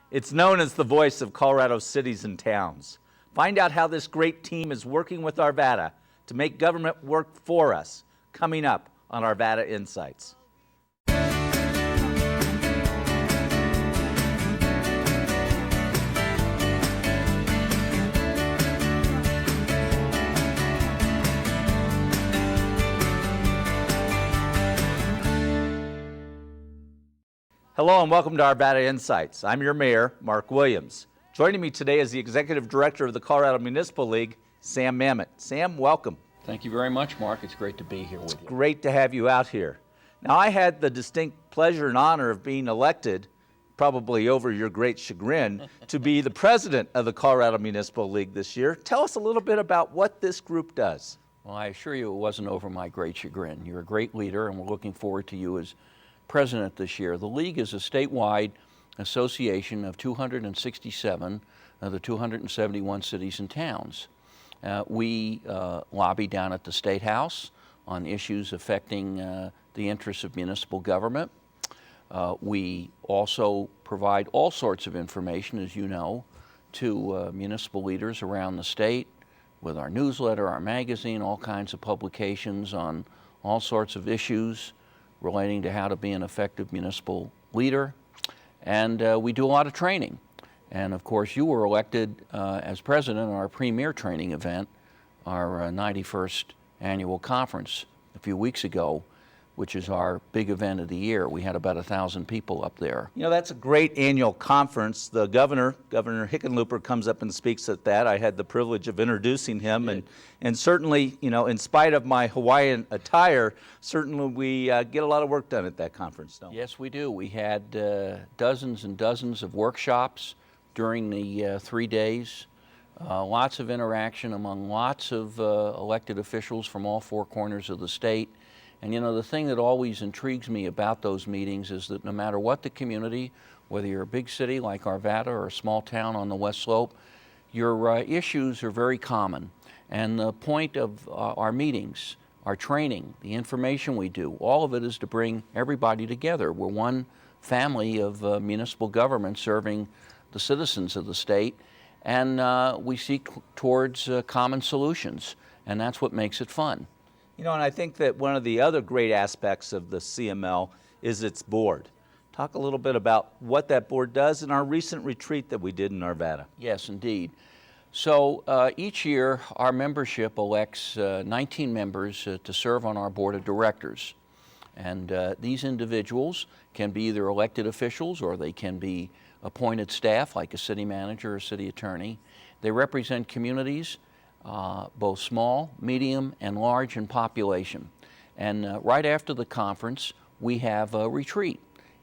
It's known as the voice of Colorado cities and towns. Find out how this great team is working with Arvada to make government work for us, coming up on Arvada Insights. Hello and welcome to Arvada Insights. I'm your mayor, Marc Williams. Joining me today is the executive director of the Colorado Municipal League, Sam Mamet. Sam, welcome. Thank you very much, Mark. It's great to be here with you. Great to have you out here. Now, I had the distinct pleasure and honor of being elected, probably over your great chagrin, to be the president of the Colorado Municipal League this year. Tell us a little bit about what this group does. Well, I assure you it wasn't over my great chagrin. You're a great leader, and we're looking forward to you as president this year. The League is a statewide association of 267 of the 271 cities and towns. We lobby down at the State House on issues affecting the interests of municipal government. We also provide all sorts of information, as you know, to municipal leaders around the state with our newsletter, our magazine, all kinds of publications on all sorts of issues relating to how to be an effective municipal leader. And we do a lot of training. And of course, you were elected as president in our premier training event, our 91st annual conference a few weeks ago, which is our big event of the year. We had about 1,000 people up there. You know, that's a great annual conference. The Governor Hickenlooper, comes up and speaks at that. I had the privilege of introducing him, and certainly, you know, in spite of my Hawaiian attire, certainly we get a lot of work done at that conference, don't we? Yes, we do. We had dozens and dozens of workshops during the 3 days. Lots of interaction among lots of elected officials from all four corners of the state. And you know, the thing that always intrigues me about those meetings is that no matter what the community, whether you're a big city like Arvada or a small town on the West Slope, your issues are very common. And the point of our meetings, our training, the information we do, all of it is to bring everybody together. We're one family of municipal government serving the citizens of the state, and we seek towards common solutions, and that's what makes it fun. You know, and I think that one of the other great aspects of the CML is its board. Talk a little bit about what that board does in our recent retreat that we did in Arvada. Yes, indeed. So each year our membership elects 19 members to serve on our board of directors. And these individuals can be either elected officials or they can be appointed staff like a city manager or city attorney. They represent communities both small, medium, and large in population. And right after the conference, we have a retreat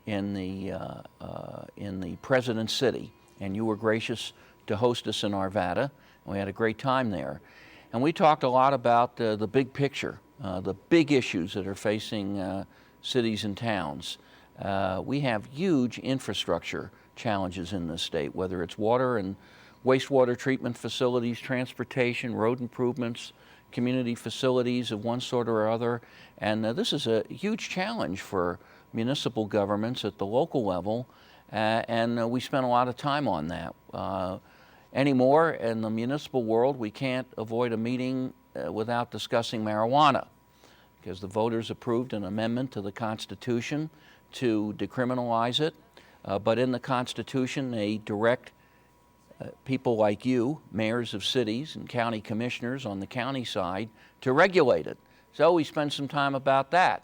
in the President's City. And you were gracious to host us in Arvada. We had a great time there. And we talked a lot about the big picture, the big issues that are facing cities and towns. We have huge infrastructure challenges in this state, whether it's water and wastewater treatment facilities, transportation, road improvements, community facilities of one sort or other. And this is a huge challenge for municipal governments at the local level, and we spent a lot of time on that. Anymore, in the municipal world, we can't avoid a meeting without discussing marijuana, because the voters approved an amendment to the Constitution to decriminalize it. But in the Constitution, they direct people like you, mayors of cities and county commissioners on the county side, to regulate it. So we spent some time about that.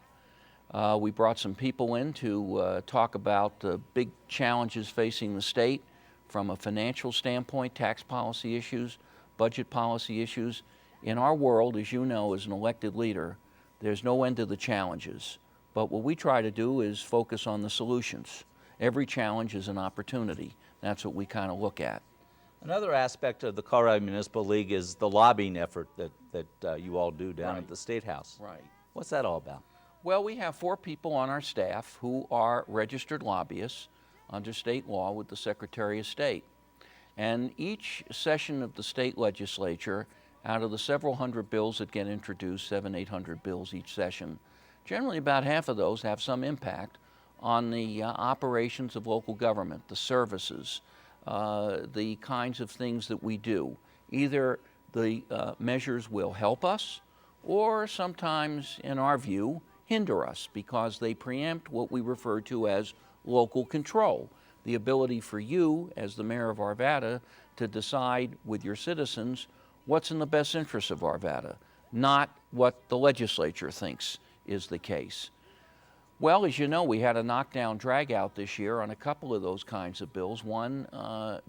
We brought some people in to talk about the big challenges facing the state from a financial standpoint, tax policy issues, budget policy issues. In our world, as you know, as an elected leader, there's no end to the challenges. But what we try to do is focus on the solutions. Every challenge is an opportunity. That's what we kind of look at. Another aspect of the Colorado Municipal League is the lobbying effort that you all do down at the State House. Right. What's that all about? Well, we have 4 people on our staff who are registered lobbyists under state law with the Secretary of State. And each session of the state legislature, out of the several hundred bills that get introduced, 700-800 bills each session, generally about half of those have some impact on the operations of local government, the services, the kinds of things that we do. Either the measures will help us, or sometimes, in our view, hinder us because they preempt what we refer to as local control, the ability for you, as the mayor of Arvada, to decide with your citizens what's in the best interest of Arvada, not what the legislature thinks is the case. Well, as you know, we had a knockdown drag-out this year on a couple of those kinds of bills. One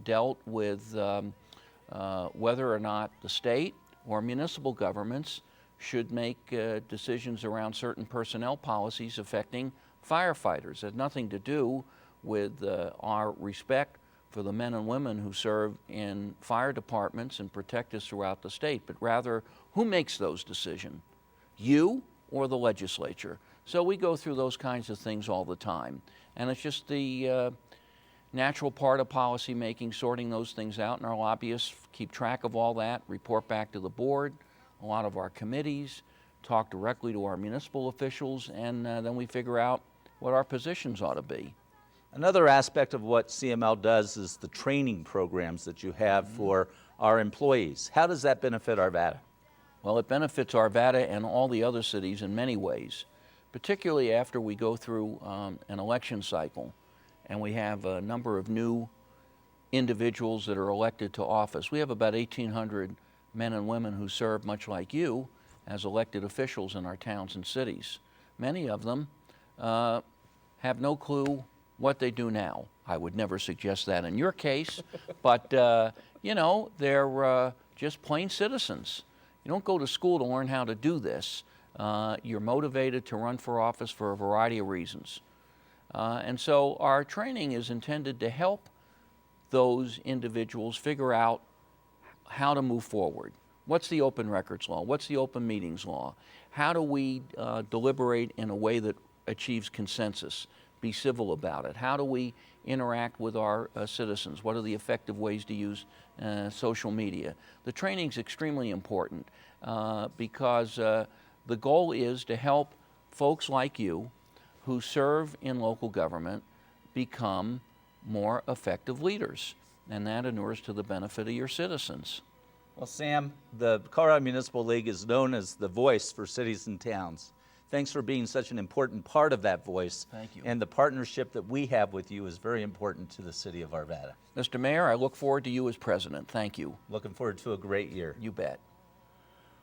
dealt with whether or not the state or municipal governments should make decisions around certain personnel policies affecting firefighters. It had nothing to do with our respect for the men and women who serve in fire departments and protect us throughout the state, but rather, who makes those decisions? You or the legislature? So we go through those kinds of things all the time. And it's just the natural part of policy making, sorting those things out, and our lobbyists keep track of all that, report back to the board, a lot of our committees, talk directly to our municipal officials, and then we figure out what our positions ought to be. Another aspect of what CML does is the training programs that you have for our employees. How does that benefit Arvada? Well, it benefits Arvada and all the other cities in many ways, particularly after we go through an election cycle and we have a number of new individuals that are elected to office. We have about 1,800 men and women who serve, much like you, as elected officials in our towns and cities. Many of them have no clue what they do now. I would never suggest that in your case, but you know, they're just plain citizens. You don't go to school to learn how to do this. You're motivated to run for office for a variety of reasons. And so our training is intended to help those individuals figure out how to move forward. What's the open records law? What's the open meetings law? How do we deliberate in a way that achieves consensus? Be civil about it. How do we interact with our citizens? What are the effective ways to use social media? The training is extremely important because the goal is to help folks like you who serve in local government become more effective leaders, and that inures to the benefit of your citizens. Well, Sam, the Colorado Municipal League is known as the voice for cities and towns. Thanks for being such an important part of that voice. Thank you. And the partnership that we have with you is very important to the city of Arvada. Mr. Mayor, I look forward to you as president. Thank you. Looking forward to a great year. You bet.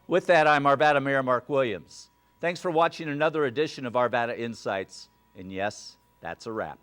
With that, I'm Arvada Mayor Marc Williams. Thanks for watching another edition of Arvada Insights. And yes, that's a wrap.